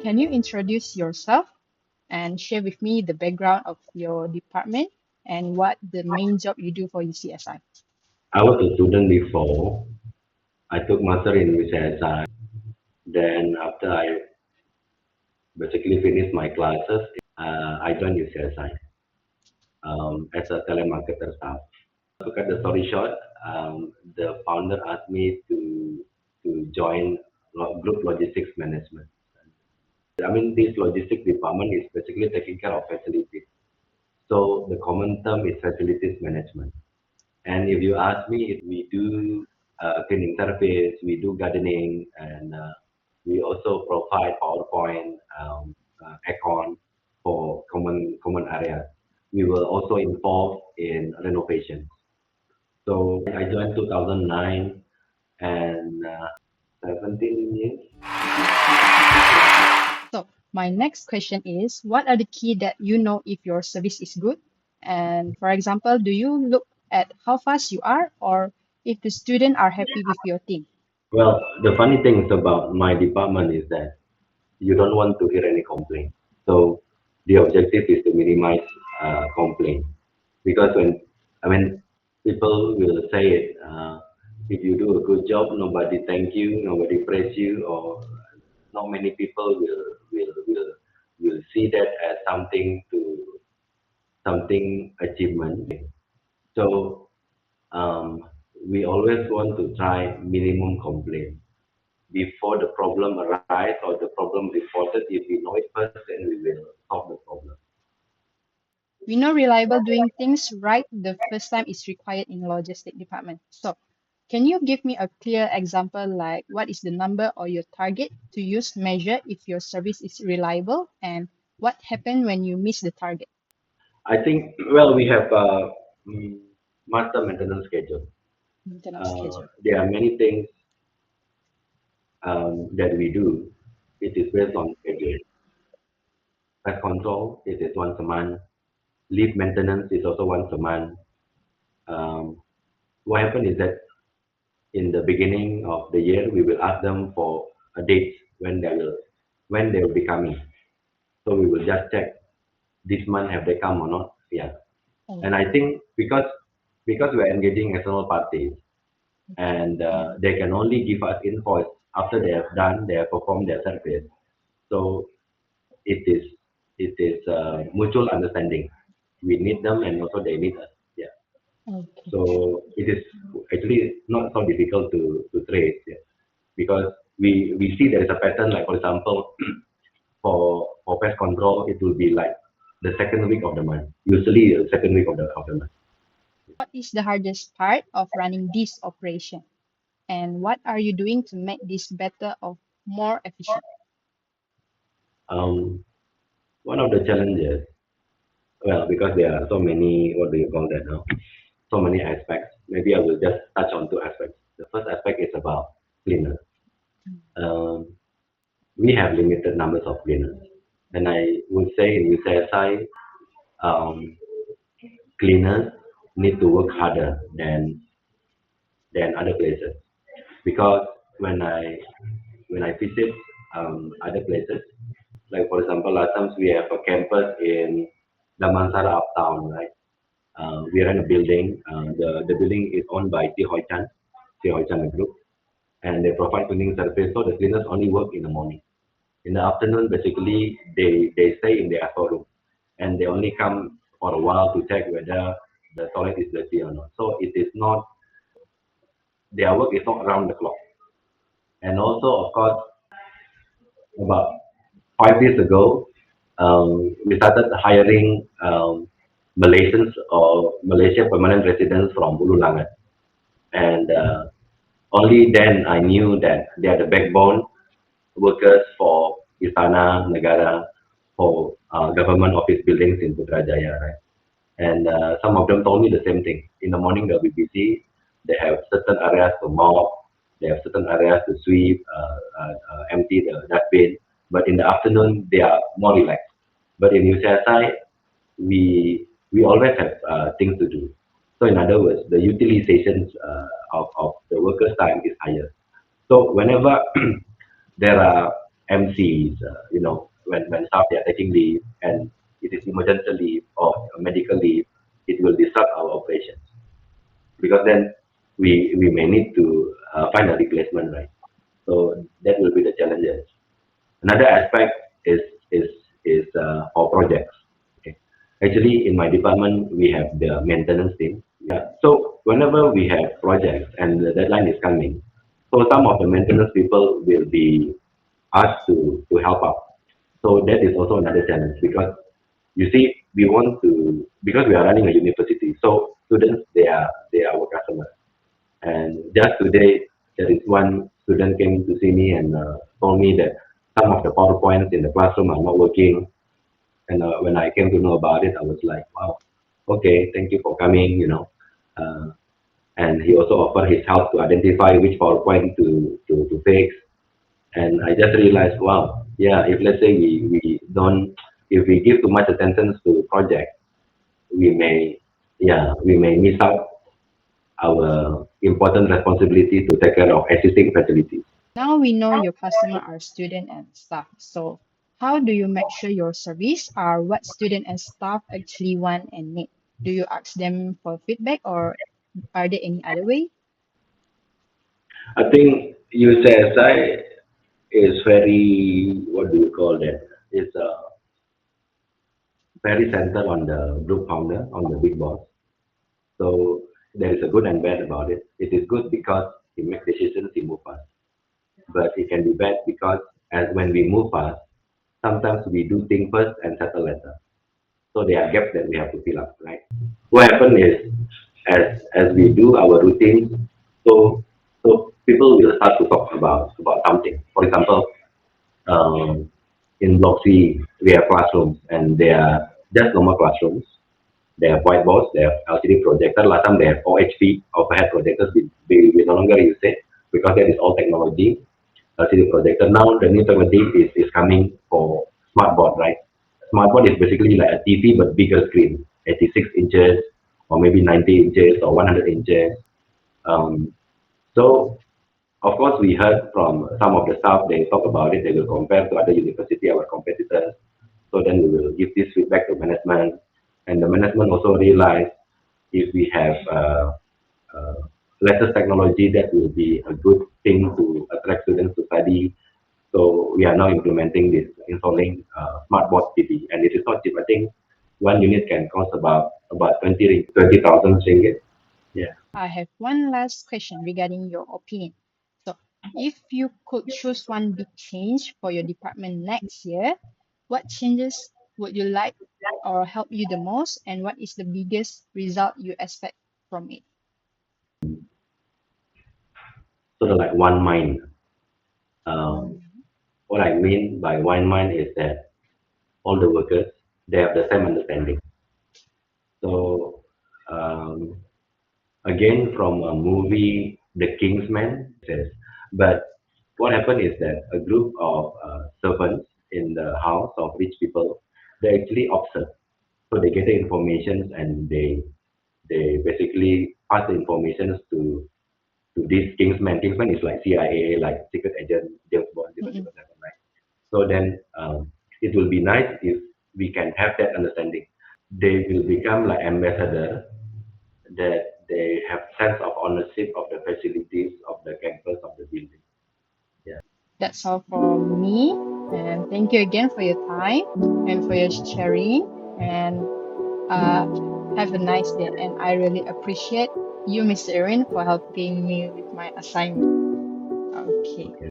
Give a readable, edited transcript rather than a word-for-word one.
can you introduce yourself and share with me the background of your department and what the main job you do for UCSI? I was a student before. I took master in UCSI. Then after I basically finished my classes, I joined UCSI as a telemarketer staff. To cut the story short, the founder asked me to join group logistics management. I mean, this logistics department is basically taking care of facilities. So the common term is facilities management. And if you ask me, if we do cleaning service, we do gardening, and we also provide PowerPoint, icon for common areas. We were also involved in renovation. So I joined 2009 and 17 years. So my next question is, what are the key that you know if your service is good? And for example, do you look at how fast you are or if the student are happy with your team? Well, the funny thing is about my department is that you don't want to hear any complaint. So the objective is to minimize complaint because when people will say it, if you do a good job, nobody thank you, nobody praise you, or not many people will see that as something achievement. So um, we always want to try minimum complaint before the problem arise or the problem reported. If we know it first, then we will solve the problem. We know reliable doing things right the first time is required in logistic department. So can you give me a clear example like what is the number or your target to use measure if your service is reliable and what happened when you miss the target? I think, well, we have a mm, master maintenance schedule. Maintenance schedule. There are many things that we do. It is based on schedule. Pest control, it is once a month. Leaf maintenance is also once a month. Um, what happened is that in the beginning of the year, we will ask them for a date when they will be coming. So we will just check this month have they come or not. Yeah. Oh, And I think because we are engaging external parties and they can only give us invoice after they have performed their service. So it is mutual understanding. We need them and also they need us. Yeah. okay. So it is actually not so difficult to trace. Yeah. Because we see there is a pattern. Like for example, for pest control, it will be like the second week of the month. Usually, the second week of the month. What is the hardest part of running this operation? And what are you doing to make this better or more efficient? Um, One of the challenges, well, because there are so many, what do you call that now? So many aspects. Maybe I will just touch on two aspects. The first aspect is about cleaners. Um, we have limited numbers of cleaners, and I would say in UCSI, um, cleaners need to work harder than other places because when I when I visit other places, like for example, last time we have a campus in Damansara Uptown, right? We are in a building. The building is owned by T Hoi Chan Group, and they provide cleaning service. So the cleaners only work in the morning. In the afternoon, basically, they stay in their storeroom, and they only come for a while to check whether the toilet is dirty or not. So it is not their work is not around the clock. And also, of course, about 5 years ago, we started hiring Malaysians or Malaysia permanent residents from Ulu Langat. And only then I knew that they are the backbone workers for Istana Negara, for government office buildings in Putrajaya, right? And some of them told me the same thing. In the morning, they'll be busy. They have certain areas to mop. They have certain areas to sweep, empty the dustbin. But in the afternoon, they are more relaxed. But in UCSI, we always have things to do. So in other words, the utilizations of the workers' time is higher. So whenever there are MCs, when staff they are taking leave and it is emergency leave or medical leave, it will disrupt our operations because then we may need to find a replacement, right? So that will be the challenges. Another aspect is is for projects. Okay. Actually, in my department, we have the maintenance team. Yeah. So whenever we have projects and the deadline is coming, so some of the maintenance people will be asked to help out. So that is also another challenge because you see, we want to because we are running a university. So students they are our customers. And just today, there is one student came to see me and told me that some of the PowerPoints in the classroom are not working. And when I came to know about it, I was like, wow, okay, thank you for coming, Uh, and he also offered his help to identify which PowerPoint to fix. And I just realized, wow, yeah, if let's say we don't, if we give too much attention to project, we may, yeah, we may miss out our important responsibility to take care of existing facilities. Now we know your customer are student and staff. So how do you make sure your service are what student and staff actually want and need? Do you ask them for feedback or are there any other way? I think UCSI is very, what do you call that? It's very centered on the group founder, on the big boss. So there is a good and bad about it. It is good because he makes decisions, he move fast. But it can be bad because as when we move fast, sometimes we do things first and settle later. So there are gaps that we have to fill up, right? What happens is as we do our routines, so so people will start to talk about something. For example, um, in Block C, we have classrooms, and they are just normal classrooms. They have whiteboards, they have LCD projector. Last time they have OHP, overhead projectors. We no longer use it because that is all technology. LCD projector. Now the new technology is coming for smartboard, right? Smartboard is basically like a TV but bigger screen, 86 inches or maybe 90 inches or 100 inches. Um, so of course, we heard from some of the staff, they talk about it, they will compare to other university, our competitors. So then we will give this feedback to management. And the management also realize if we have uh, latest technology, that will be a good thing to attract students to study. So we are now implementing this, installing smartboard TV. And it is not cheap. I think one unit can cost about 20,000 ringgit. Yeah. I have one last question regarding your opinion. So, if you could choose one big change for your department next year, what changes would you like or help you the most, and what is the biggest result you expect from it? Sort of like one mind. Um, Mhm. what I mean by one mind is that all the workers they have the same understanding. So um, again, from a movie, The Kingsman says, but what happened is that a group of servants in the house of rich people they actually observe. So they get the information and they basically pass the information to this Kingsman. Kingsman is like CIA, like secret agent James Bond Mm-mm. 007, right? So then it will be nice if we can have that understanding. They will become like ambassador that they have sense of ownership of the facilities of the campus of the building. Yeah. That's all for me. And thank you again for your time and for your sharing. And uh, have a nice day. And I really appreciate you, Mr. Irwin, for helping me with my assignment. Okay. Okay.